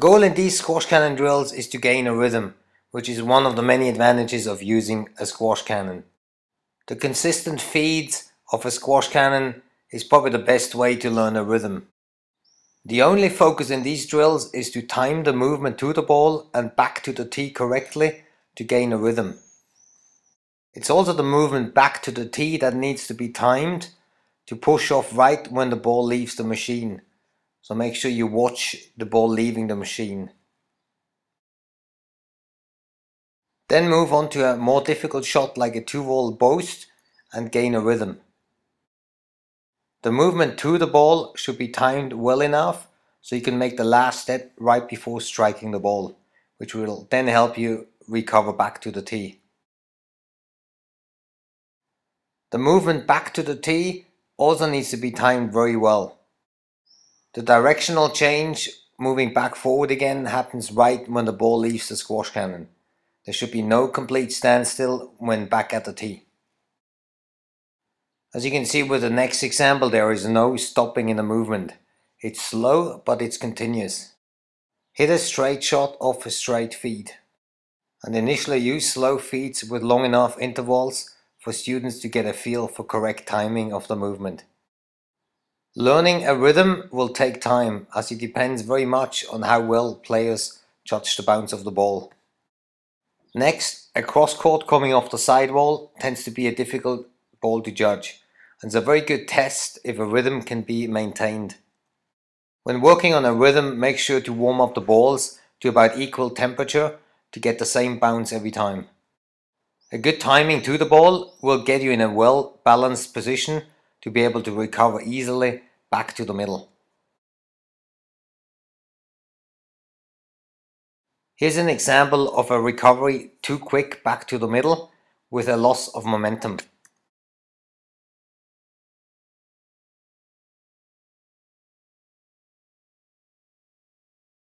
goal in these squash cannon drills is to gain a rhythm, which is one of the many advantages of using a squash cannon. The consistent feeds of a squash cannon is probably the best way to learn a rhythm. The only focus in these drills is to time the movement to the ball and back to the tee correctly to gain a rhythm. It's also the movement back to the tee that needs to be timed to push off right when the ball leaves the machine. So make sure you watch the ball leaving the machine. Then move on to a more difficult shot like a 2-wall boast and gain a rhythm. The movement to the ball should be timed well enough so you can make the last step right before striking the ball, which will then help you recover back to the tee. The movement back to the tee also needs to be timed very well. The directional change, moving back forward again, happens right when the ball leaves the squash cannon. There should be no complete standstill when back at the tee. As you can see with the next example, there is no stopping in the movement. It's slow, but it's continuous. Hit a straight shot off a straight feed. And initially use slow feeds with long enough intervals for students to get a feel for correct timing of the movement. Learning a rhythm will take time, as it depends very much on how well players judge the bounce of the ball. Next, a cross-court coming off the sidewall tends to be a difficult ball to judge, and it's a very good test if a rhythm can be maintained. When working on a rhythm, make sure to warm up the balls to about equal temperature to get the same bounce every time. A good timing to the ball will get you in a well-balanced position to be able to recover easily back to the middle. Here's an example of a recovery too quick back to the middle with a loss of momentum.